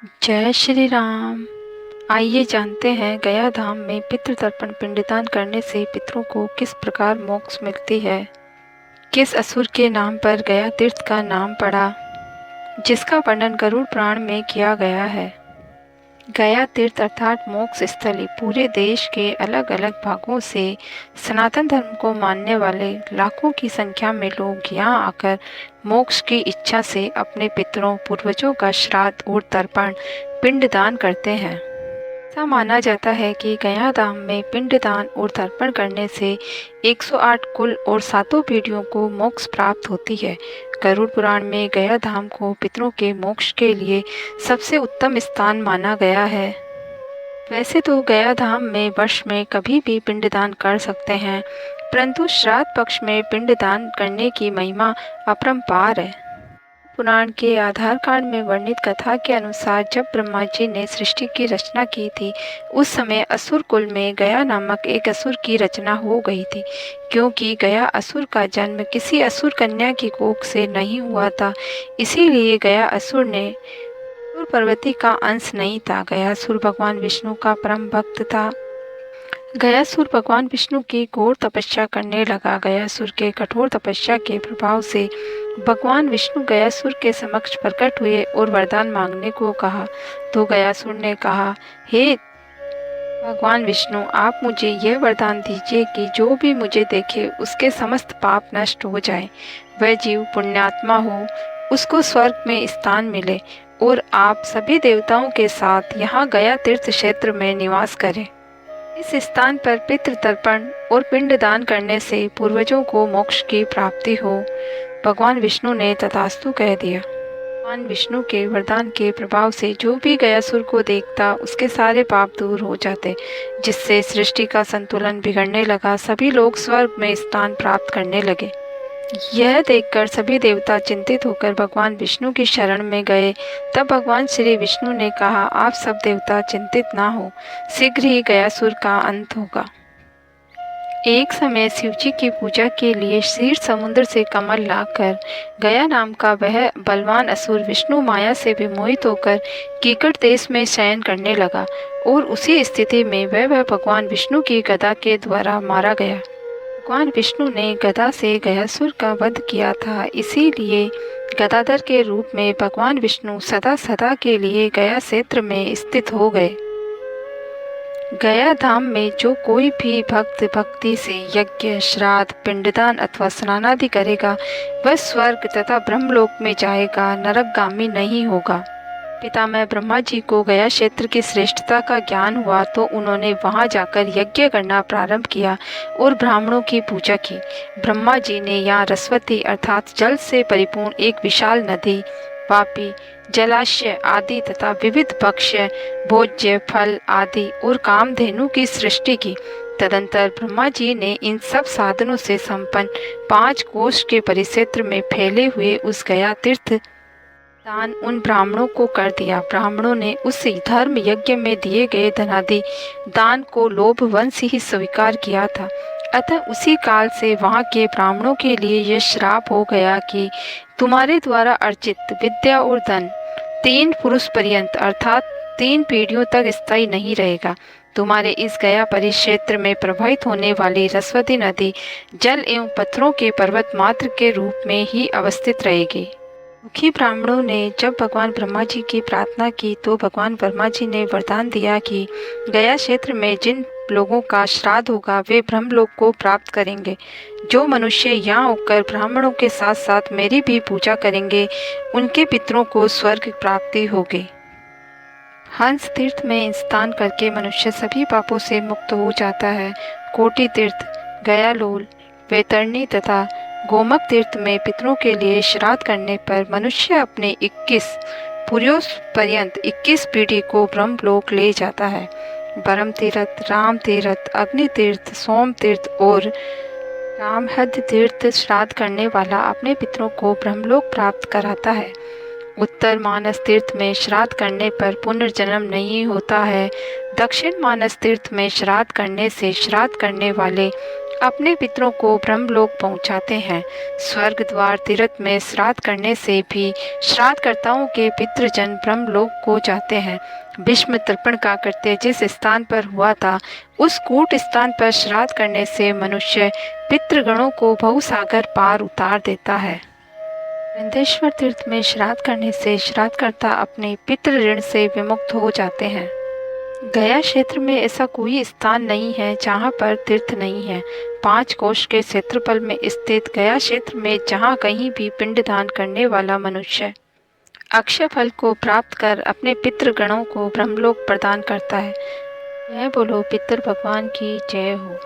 जय श्री राम। आइए जानते हैं गया धाम में पितृतर्पण पिंडदान करने से पितरों को किस प्रकार मोक्ष मिलती है। किस असुर के नाम पर गया तीर्थ का नाम पड़ा, जिसका वर्णन गरुड़ पुराण में किया गया है। गया तीर्थ अर्थात मोक्ष स्थली पूरे देश के अलग अलग भागों से सनातन धर्म को मानने वाले लाखों की संख्या में लोग यहाँ आकर मोक्ष की इच्छा से अपने पितरों पूर्वजों का श्राद्ध और तर्पण पिंडदान करते हैं। ऐसा माना जाता है कि गया धाम में पिंडदान और तर्पण करने से 108 कुल और सातों पीढ़ियों को मोक्ष प्राप्त होती है। गरुड़ पुराण में गया धाम को पितरों के मोक्ष के लिए सबसे उत्तम स्थान माना गया है। वैसे तो गया धाम में वर्ष में कभी भी पिंडदान कर सकते हैं, परंतु श्राद्ध पक्ष में पिंडदान करने की महिमा अपरंपार है। पुराण के आधार कांड में वर्णित कथा के अनुसार जब ब्रह्मा जी ने सृष्टि की रचना की थी, उस समय असुर कुल में गया नामक एक असुर की रचना हो गई थी। क्योंकि गया असुर का जन्म किसी असुर कन्या की कोख से नहीं हुआ था, इसीलिए गया असुर ने पर्वती का अंश नहीं था। गयासुर भगवान विष्णु का परम भक्त था। गयासुर भगवान विष्णु की घोर तपस्या करने लगा। गयासुर के कठोर तपस्या के प्रभाव से भगवान विष्णु गयासुर के समक्ष प्रकट हुए और वरदान मांगने को कहा। तो गयासुर ने कहा, हे भगवान विष्णु, आप मुझे यह वरदान दीजिए कि जो भी मुझे देखे उसके समस्त पाप नष्ट हो जाए, वह जीव पुण्यात्मा हो, उसको स्वर्ग में स्थान मिले और आप सभी देवताओं के साथ यहाँ गया तीर्थ क्षेत्र में निवास करें। इस स्थान पर पितृ तर्पण और पिंडदान करने से पूर्वजों को मोक्ष की प्राप्ति हो। भगवान विष्णु ने तथास्तु कह दिया। भगवान विष्णु के वरदान के प्रभाव से जो भी गयासुर को देखता उसके सारे पाप दूर हो जाते, जिससे सृष्टि का संतुलन बिगड़ने लगा। सभी लोग स्वर्ग में स्थान प्राप्त करने लगे। यह देखकर सभी देवता चिंतित होकर भगवान विष्णु की शरण में गए। तब भगवान श्री विष्णु ने कहा, आप सब देवता चिंतित ना हो, शीघ्र ही गयासुर का अंत होगा। एक समय शिवजी की पूजा के लिए क्षीर समुद्र से कमल लाकर गया नाम का वह बलवान असुर विष्णु माया से विमोहित होकर कीकट देश में शयन करने लगा और उसी स्थिति में वह भगवान विष्णु की गदा के द्वारा मारा गया। भगवान विष्णु ने गदा से गयासुर का वध किया था, इसीलिए गदाधर के रूप में भगवान विष्णु सदा सदा के लिए गया क्षेत्र में स्थित हो गए। गया धाम में जो कोई भी भक्त भक्ति से यज्ञ, श्राद्ध, पिंडदान अथवा स्नानादि करेगा, वह स्वर्ग तथा ब्रह्मलोक में जाएगा, नरकगामी नहीं होगा। पितामह ब्रह्मा जी को गया क्षेत्र की श्रेष्ठता का ज्ञान हुआ तो उन्होंने वहां जाकर यज्ञ करना प्रारंभ किया और ब्राह्मणों की पूजा की। ब्रह्मा जी ने यहाँ रस्वती अर्थात जल से परिपूर्ण एक विशाल नदी, वापी, जलाशय आदि तथा विविध भक्ष्य, भोज्य, फल आदि और कामधेनु की सृष्टि की। तदंतर ब्रह्मा जी ने इन सब साधनों से संपन्न 5 कोष के परिक्षेत्र में फैले हुए उस गया तीर्थ दान उन ब्राह्मणों को कर दिया। ब्राह्मणों ने उस धर्म यज्ञ में दिए गए धनादि दान को लोभ वंश ही स्वीकार किया था। अतः उसी काल से वहां के ब्राह्मणों के लिए यह श्राप हो गया कि तुम्हारे द्वारा अर्जित विद्या और धन 3 पुरुष पर्यंत अर्थात 3 पीढ़ियों तक स्थायी नहीं रहेगा। तुम्हारे इस गया परिक्षेत्र में प्रवाहित होने वाली रस्वती नदी जल एवं पत्थरों के पर्वत मात्र के रूप में ही अवस्थित रहेगी। दुखी ब्राह्मणों ने जब भगवान ब्रह्मा जी की प्रार्थना की तो भगवान ब्रह्मा जी ने वरदान दिया कि गया क्षेत्र में जिन लोगों का श्राद्ध होगा वे ब्रह्मलोक को प्राप्त करेंगे। जो मनुष्य यहाँ होकर ब्राह्मणों के साथ साथ मेरी भी पूजा करेंगे, उनके पितरों को स्वर्ग प्राप्ति होगी। हंस तीर्थ में स्नान करके मनुष्य सभी पापों से मुक्त हो जाता है। कोटि तीर्थ, गयालोल, वैतरणी तथा गोमक तीर्थ में पितरों के लिए श्राद्ध करने पर मनुष्य अपने 21 पुरुष पर्यंत 21 पीढ़ी को ब्रह्मलोक ले जाता है। ब्रह्म तीर्थ, राम तीर्थ, अग्नि तीर्थ, सोम तीर्थ और रामहद तीर्थ श्राद्ध करने वाला अपने पितरों को ब्रह्मलोक प्राप्त कराता है। उत्तर मानस तीर्थ में श्राद्ध करने पर पुनर्जन्म नहीं होता है। दक्षिण मानस तीर्थ में श्राद्ध करने से श्राद्ध करने वाले अपने पितरों को ब्रह्मलोक पहुंचाते हैं। स्वर्ग द्वार तीर्थ में श्राद्ध करने से भी श्राद्धकर्ताओं के पितृजन ब्रह्मलोक को जाते हैं। भीष्म तर्पण का कृत्य जिस स्थान पर हुआ था, उस कूट स्थान पर श्राद्ध करने से मनुष्य पितृगणों को भवसागर पार उतार देता है। वृंदेश्वर तीर्थ में श्राद्ध करने से श्राद्धकर्ता अपने पितृ ऋण से विमुक्त हो जाते हैं। गया क्षेत्र में ऐसा कोई स्थान नहीं है जहाँ पर तीर्थ नहीं है। 5 कोश के क्षेत्रफल में स्थित गया क्षेत्र में जहाँ कहीं भी पिंडदान करने वाला मनुष्य अक्षय फल को प्राप्त कर अपने पितृगणों को ब्रह्मलोक प्रदान करता है। जय बोलो पितृ भगवान की जय हो।